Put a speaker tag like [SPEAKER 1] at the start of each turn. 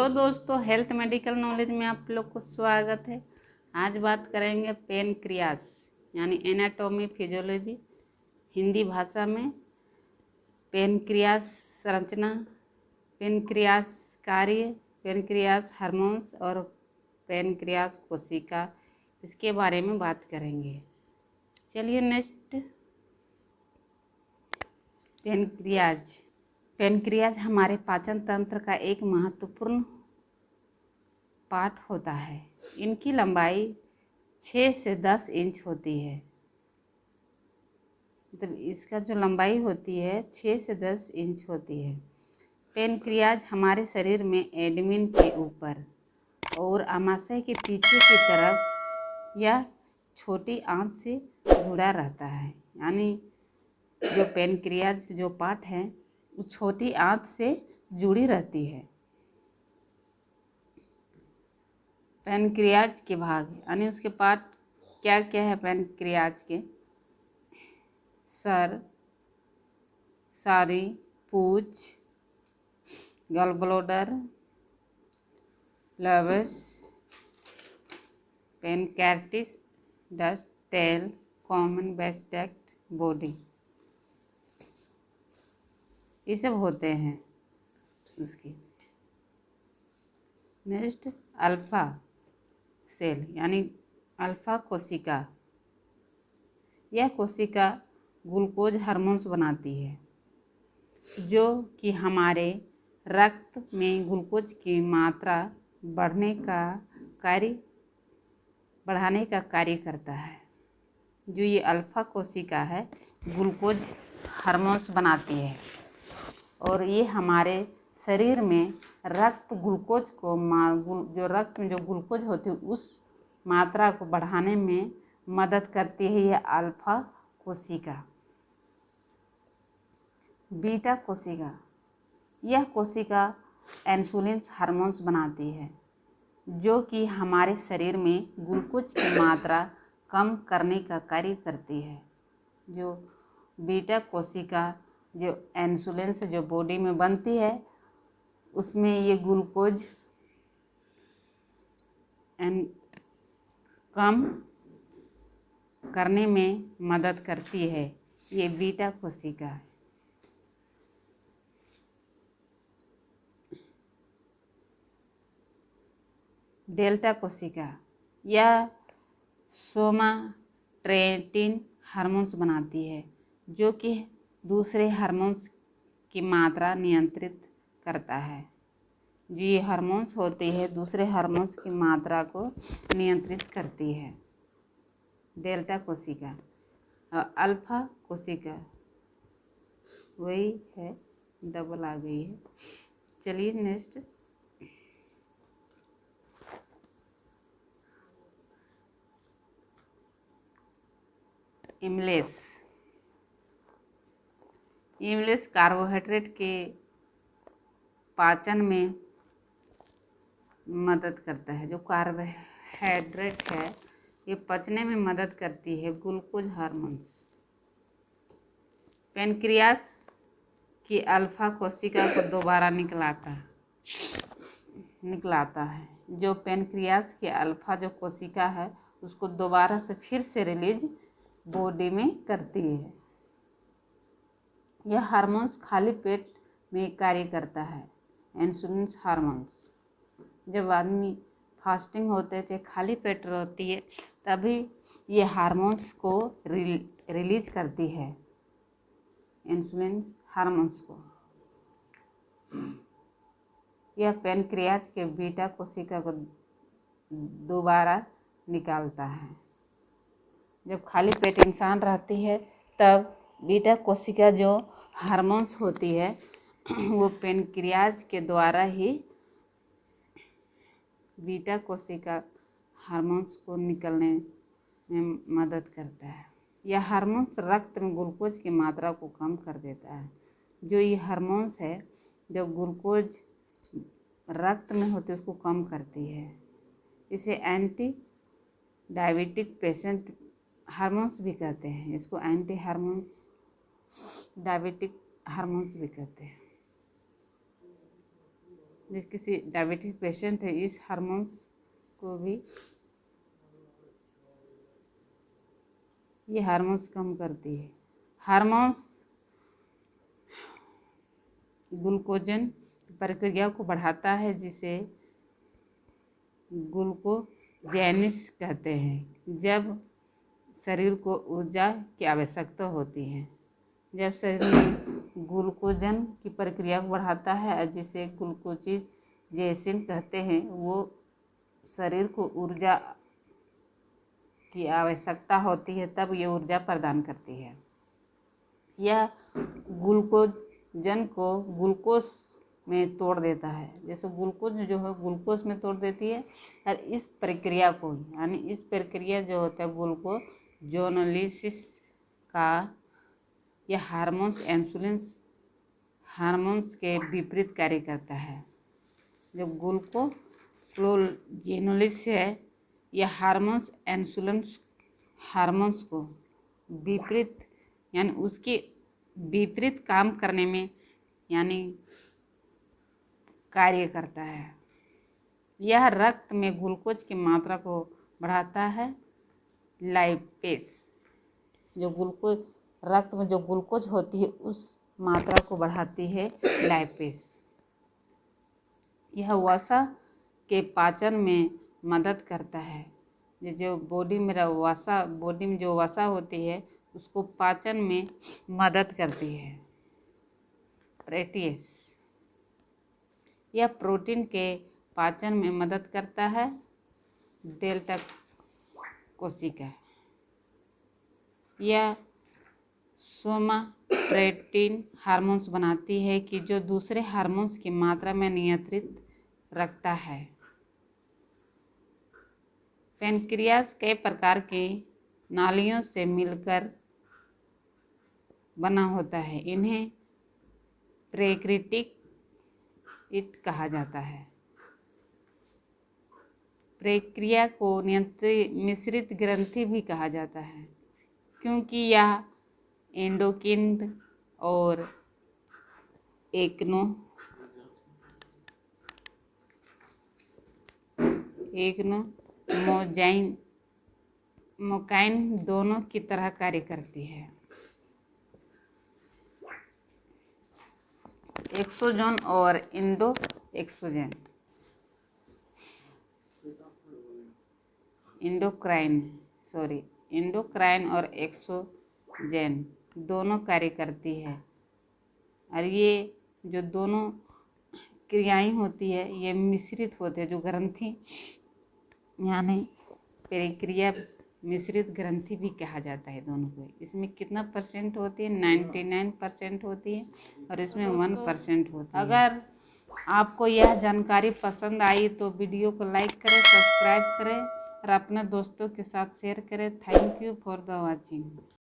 [SPEAKER 1] Hello दोस्तों, health medical knowledge में आप लोग को स्वागत है। आज बात करेंगे पेनक्रियास यानी एनाटॉमी फिजियोलॉजी, हिंदी भाषा में पेनक्रियास संरचना, पेनक्रियास कार्य, पेनक्रियास हार्मोन्स और पेनक्रियास कोशिका, इसके बारे में बात करेंगे। चलिए नेक्स्ट, पेनक्रियाज। पेनक्रियाज हमारे पाचन तंत्र का एक महत्वपूर्ण पार्ट होता है। इनकी लंबाई 6 से 10 इंच होती है। मतलब इसका जो लंबाई होती है 6 से 10 इंच होती है। पेनक्रियाज हमारे शरीर में एडमिन के ऊपर और आमाशय के पीछे की तरफ या छोटी आंत से जुड़ा रहता है। यानी जो पेनक्रियाज जो पार्ट है वो छोटी आंत से जुड़ी रहती है। पेनक्रियाज के भाग यानी उसके पार्ट क्या क्या है पेनक्रियाज के? सर, सारी, पूंछ, गॉल ब्लैडर, लवस, पेनक्रियाटिस, डस्ट, टेल, कॉमन वेस्टेक्ट, बॉडी, ये सब होते हैं उसकी। नेक्स्ट, अल्फा सेल यानी अल्फा कोशिका। यह कोशिका ग्लूकोज हार्मोन्स बनाती है जो कि हमारे रक्त में ग्लूकोज की मात्रा बढ़ाने का कार्य करता है। जो ये अल्फा कोशिका है ग्लूकोज हार्मोन्स बनाती है और ये हमारे शरीर में रक्त ग्लूकोज को जो रक्त में जो ग्लूकोज होती है उस मात्रा को बढ़ाने में मदद करती है। यह अल्फा कोशिका। बीटा कोशिका, यह कोशिका इंसुलिन हार्मोन्स बनाती है जो कि हमारे शरीर में ग्लूकोज की मात्रा कम करने का कार्य करती है। जो बीटा कोशिका जो इंसुलिन से जो बॉडी में बनती है उसमें ये ग्लूकोज कम करने में मदद करती है। ये बीटा कोशिका है। डेल्टा कोशिका, यह सोमाट्रेटिन हार्मोन्स बनाती है जो कि दूसरे हार्मोन्स की मात्रा नियंत्रित करता है। जो ये हार्मोन्स होते हैं दूसरे हार्मोन्स की मात्रा को नियंत्रित करती है। डेल्टा कोशिका। अल्फा कोशिका वही है, डबल आ गई है। चलिए नेक्स्ट, इमलेस। इमलेस कार्बोहाइड्रेट के पाचन में मदद करता है। जो कार्बोहाइड्रेट है ये पचने में मदद करती है ग्लूकोज हार्मोन्स। पेनक्रियास की अल्फा कोशिका को दोबारा निकलाता है। जो पेनक्रियास के अल्फा जो कोशिका है उसको दोबारा से फिर से रिलीज बॉडी में करती है। यह हार्मोन्स खाली पेट में कार्य करता है। इंसुलिन हार्मोन्स जब आदमी फास्टिंग होते चाहे खाली पेट रहती है तभी ये हार्मोन्स को रिलीज करती है, इंसुलिन हार्मोन्स को। यह पेनक्रियाज के बीटा कोशिका को दोबारा निकालता है। जब खाली पेट इंसान रहती है तब बीटा कोशिका जो हार्मोन्स होती है वो पेनक्रियाज के द्वारा ही बीटा कोशिका हार्मोन्स को निकलने में मदद करता है। यह हार्मोन्स रक्त में ग्लूकोज की मात्रा को कम कर देता है। जो ये हार्मोन्स है जो ग्लूकोज रक्त में होते उसको कम करती है। इसे एंटी डायबिटिक पेशेंट हार्मोन्स भी कहते हैं। इसको एंटी हार्मोन्स डायबिटिक हार्मोन्स भी कहते हैं। जिस किसी डायबिटीज पेशेंट है, इस हार्मोन्स को भी ये हार्मोन्स कम करती है। हार्मोन्स ग्लूकोजन प्रक्रिया को बढ़ाता है, जिसे ग्लूकोजेनिस कहते हैं। जब शरीर को ऊर्जा की आवश्यकता होती है, जब शरीर में ग्लूकोजन की प्रक्रिया को बढ़ाता है, जिसे ग्लूकोजेनेसिस कहते हैं, वो शरीर को ऊर्जा की आवश्यकता होती है, तब ये ऊर्जा प्रदान करती है। यह ग्लूकोजन को ग्लूकोज में तोड़ देता है, जैसे ग्लूकोज जो है ग्लूकोज में तोड़ देती है। और इस प्रक्रिया को, यानी इस प्रक्रिया जो होता है ग्लूकोजोलिसिस का, यह हार्मोन्स के विपरीत कार्य करता है। जो ग्लूकोजोलिसिस है, यह हार्मोन्स को विपरीत, यानी उसके विपरीत काम करने में यानी कार्य करता है। यह रक्त में ग्लूकोज की मात्रा को बढ़ाता है। लाइपेस जो ग्लूकोज, रक्त में जो ग्लूकोज होती है उस मात्रा को बढ़ाती है लाइपेस। यह वसा के पाचन में मदद करता है। जो बॉडी में जो वसा होती है उसको पाचन में मदद करती है। प्रोटीएस, यह प्रोटीन के पाचन में मदद करता है। डेल्टा कोशिका, यह सोमाप्रोटीन हार्मोन्स बनाती है कि जो दूसरे हार्मोन्स की मात्रा में नियंत्रित रखता है। पैनक्रियास कई प्रकार की नालियों से मिलकर बना होता है। इन्हें पैंक्रियाटिक कहा जाता है। प्रक्रिया को मिश्रित ग्रंथि भी कहा जाता है, क्योंकि यह एंडोक्राइन और मोकाइन दोनों की तरह कार्य करती है। एक्सोजोन और एंडोक्राइन और एक्सोजेन दोनों कार्य करती है। और ये जो दोनों क्रियाएं होती है ये मिश्रित होते हैं। जो ग्रंथि यानी प्रक्रिया मिश्रित ग्रंथि भी कहा जाता है दोनों को। इसमें कितना परसेंट होती है? 99% होती है और इसमें 1% होती है। अगर आपको यह जानकारी पसंद आई तो वीडियो को लाइक करें, सब्सक्राइब करें और अपने दोस्तों के साथ शेयर करें। Thank you for the watching.